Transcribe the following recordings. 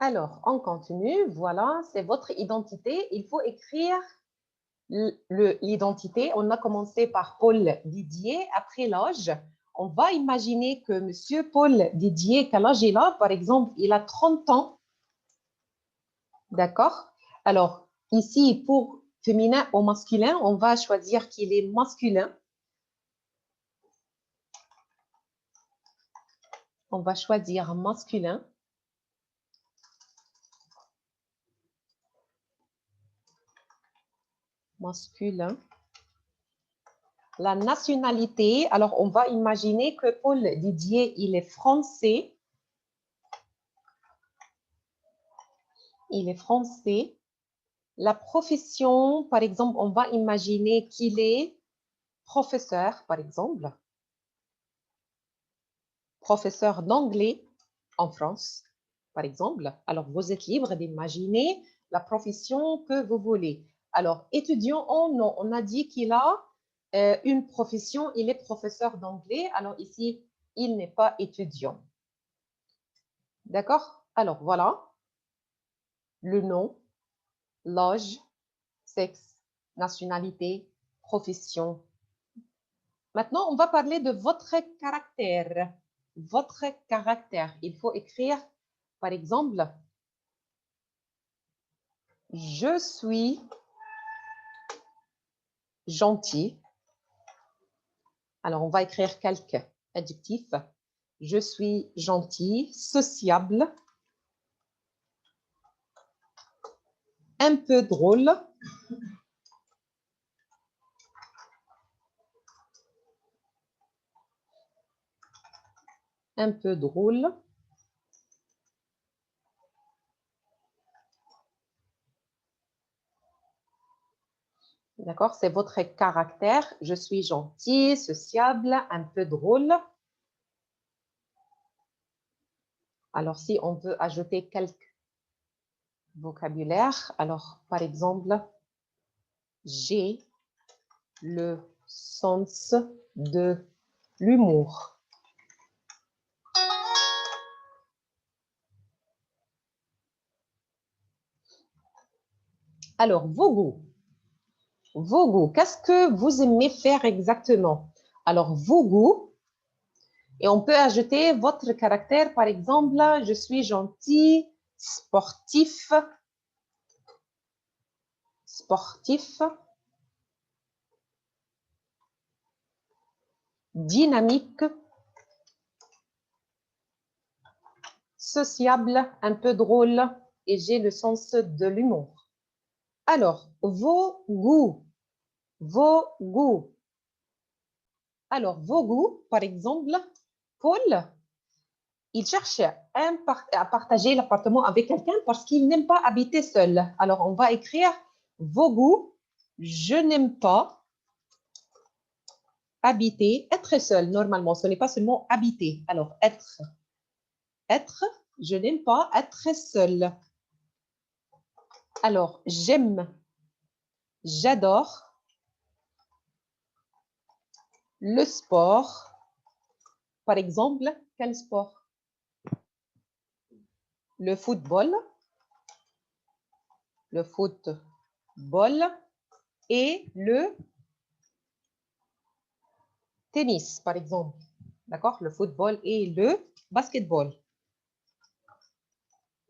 Alors, on continue. Voilà, c'est votre identité. Il faut écrire l'identité. On a commencé par Paul Didier. Après l'âge, on va imaginer que Monsieur Paul Didier, quel âge il a? Par exemple, il a 30 ans. D'accord? Alors, ici, pour féminin ou masculin, on va choisir qu'il est masculin. On va choisir masculin. Masculin. La nationalité, alors on va imaginer que Paul Didier, il est français. Il est français. La profession, par exemple, on va imaginer qu'il est professeur, par exemple. Professeur d'anglais en France, par exemple. Alors, vous êtes libre d'imaginer la profession que vous voulez. Alors, étudiant, non, on a dit qu'il a une profession, il est professeur d'anglais. Alors, ici, il n'est pas étudiant. D'accord? Alors, voilà. Le nom, l'âge, sexe, nationalité, profession. Maintenant, on va parler de votre caractère. Votre caractère. Il faut écrire, par exemple, je suis gentil. Alors, on va écrire quelques adjectifs. Je suis gentil, sociable, un peu drôle, un peu drôle, d'accord, c'est votre caractère. Je suis gentil, sociable, un peu drôle. Alors, si on veut ajouter quelques vocabulaires, alors, par exemple, j'ai le sens de l'humour. Alors, vos goûts. Vos goûts, qu'est-ce que vous aimez faire exactement? Alors, vos goûts, et on peut ajouter votre caractère, par exemple, je suis gentil, sportif, dynamique, sociable, un peu drôle, et j'ai le sens de l'humour. Alors, vos goûts, vos goûts. Alors, vos goûts, par exemple, Paul, il cherche à partager l'appartement avec quelqu'un parce qu'il n'aime pas habiter seul. Alors, on va écrire vos goûts. Je n'aime pas habiter, être seul. Normalement, ce n'est pas seulement habiter. Alors, être, je n'aime pas être seul. Alors, j'aime, j'adore le sport. Par exemple, quel sport? Le football et le tennis, par exemple. D'accord? Le football et le basketball.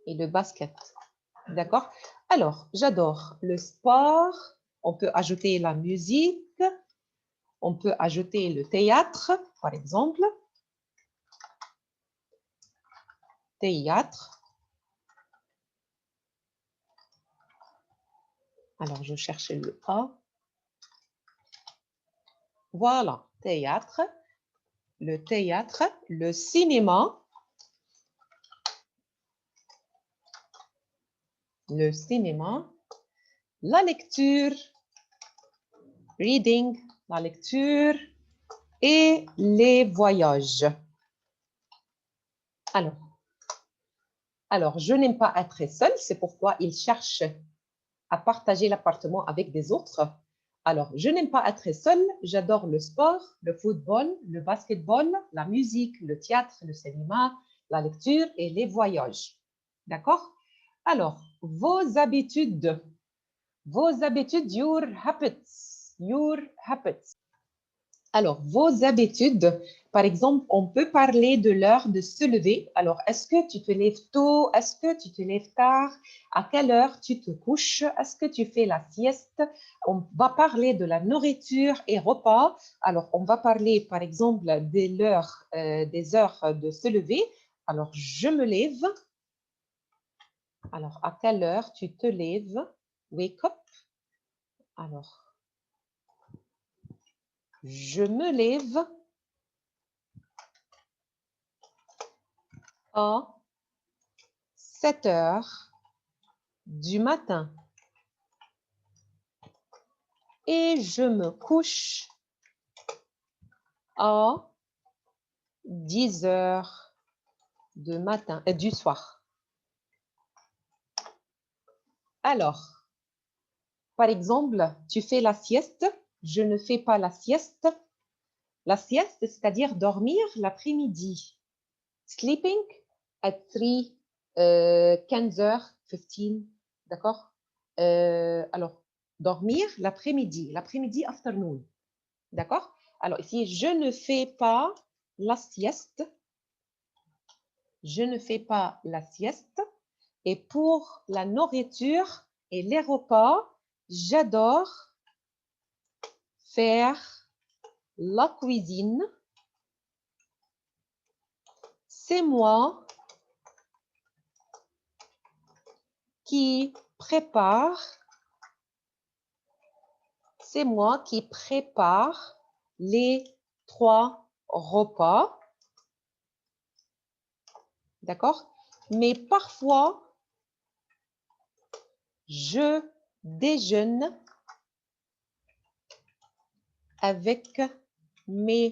Et le basket. D'accord? Alors, j'adore le sport. On peut ajouter la musique. On peut ajouter le théâtre, par exemple. Théâtre. Alors, je cherche le A. Voilà, théâtre. Le théâtre, le cinéma. Le cinéma. La lecture. Reading, la lecture. Et les voyages. Alors, je n'aime pas être seule, c'est pourquoi il cherche à partager l'appartement avec des autres. Alors, je n'aime pas être seule, j'adore le sport, le football, le basketball, la musique, le théâtre, le cinéma, la lecture et les voyages. D'accord? Alors, vos habitudes, your habits. Alors, vos habitudes, par exemple, on peut parler de l'heure de se lever. Alors, est-ce que tu te lèves tôt? Est-ce que tu te lèves tard? À quelle heure tu te couches? Est-ce que tu fais la sieste? On va parler de la nourriture et repas. Alors, on va parler, par exemple, des heures de se lever. Alors, je me lève. Alors, à quelle heure tu te lèves? Wake up. Alors, je me lève à 7 heures du matin et je me couche à 10 heures du soir. Alors, par exemple, tu fais la sieste, je ne fais pas la sieste. La sieste, c'est-à-dire dormir l'après-midi. Sleeping at 3, 15 heures, 15, d'accord? Alors, dormir l'après-midi, afternoon, d'accord? Alors ici, je ne fais pas la sieste. Je ne fais pas la sieste. Et pour la nourriture et les repas, j'adore faire la cuisine. C'est moi qui prépare. C'est moi qui prépare les 3 repas. D'accord? Mais parfois, je déjeune avec mes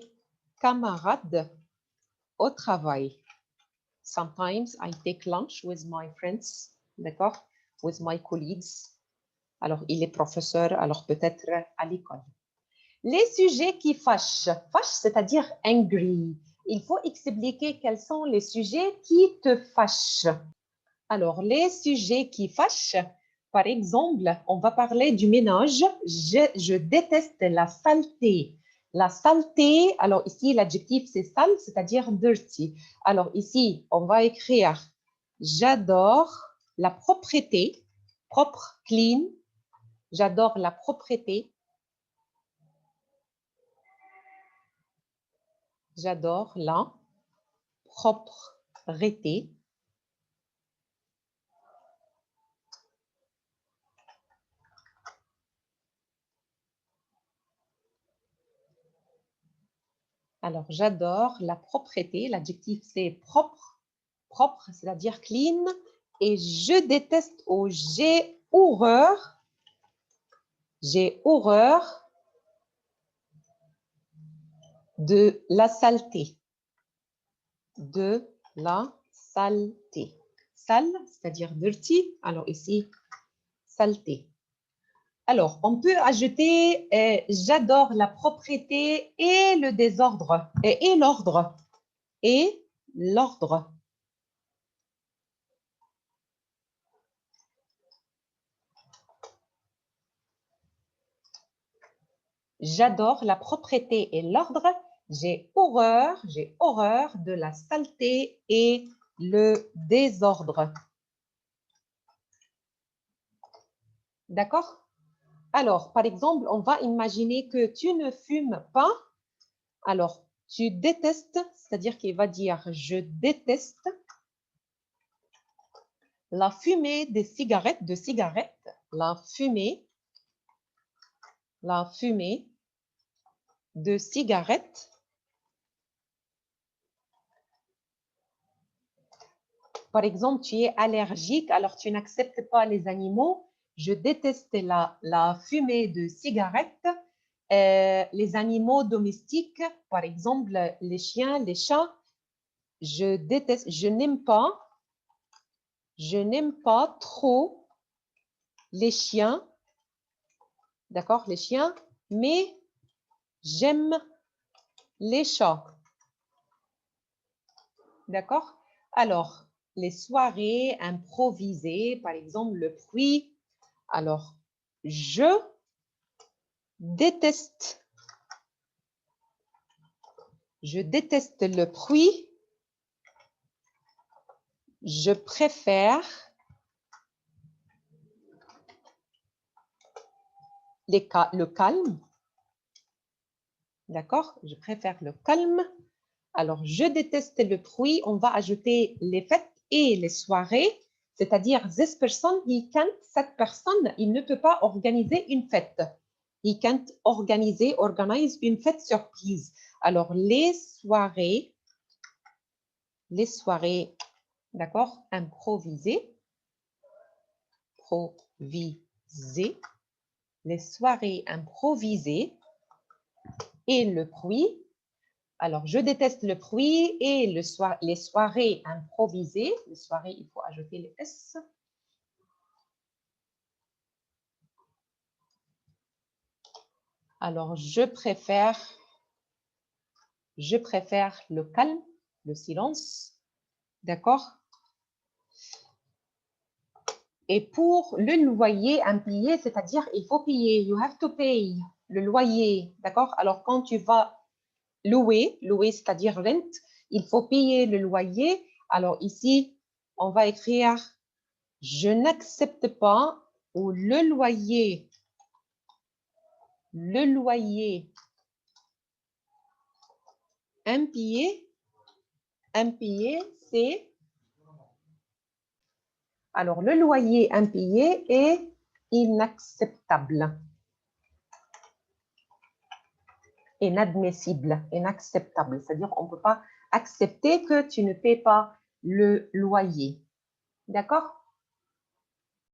camarades au travail. Sometimes I take lunch with my friends, d'accord? With my colleagues. Alors, il est professeur, alors peut-être à l'école. Les sujets qui fâchent. Fâche, c'est-à-dire angry. Il faut expliquer quels sont les sujets qui te fâchent. Alors, les sujets qui fâchent, par exemple, on va parler du ménage. Je déteste la saleté. La saleté, alors ici, l'adjectif, c'est sale, c'est-à-dire dirty. Alors ici, on va écrire « J'adore la propreté », propre, clean. J'adore la propreté. J'adore la propreté. Alors, j'adore la propreté. L'adjectif, c'est propre. Propre, c'est-à-dire clean. Et je déteste ou j'ai horreur. J'ai horreur de la saleté. De la saleté. Sale, c'est-à-dire dirty. Alors ici, saleté. Alors, on peut ajouter j'adore la propreté et le désordre. Et l'ordre. Et l'ordre. J'adore la propreté et l'ordre. J'ai horreur de la saleté et le désordre. D'accord? Alors, par exemple, on va imaginer que tu ne fumes pas. Alors, tu détestes, c'est-à-dire qu'il va dire « je déteste » la fumée des cigarettes, la fumée de cigarettes. Par exemple, tu es allergique, alors tu n'acceptes pas les animaux. Je déteste la fumée de cigarettes. Les animaux domestiques, par exemple, les chiens, les chats. Je déteste, je n'aime pas trop les chiens. D'accord, les chiens, mais j'aime les chats. D'accord? Alors, les soirées improvisées, par exemple le bruit. Alors, je déteste le bruit. Je préfère le calme. D'accord? Je préfère le calme. Alors, je déteste le bruit. On va ajouter les fêtes et les soirées. C'est-à-dire, cette personne, cette personne, il ne peut pas organiser une fête. He can't organize une fête surprise. Alors, les soirées, d'accord, improvisées, les soirées improvisées et le bruit. Alors, je déteste le bruit et les soirées improvisées. Les soirées, il faut ajouter les S. Alors, je préfère le calme, le silence. D'accord? Et pour le loyer impayé, c'est-à-dire il faut payer, you have to pay, le loyer. D'accord? Alors, quand tu vas louer, c'est-à-dire rent, il faut payer le loyer. Alors, ici, on va écrire « Je n'accepte pas » ou « Le loyer impayé, c'est… Alors, le loyer impayé est inacceptable. Inadmissible, inacceptable. C'est-à-dire on ne peut pas accepter que tu ne paies pas le loyer. D'accord?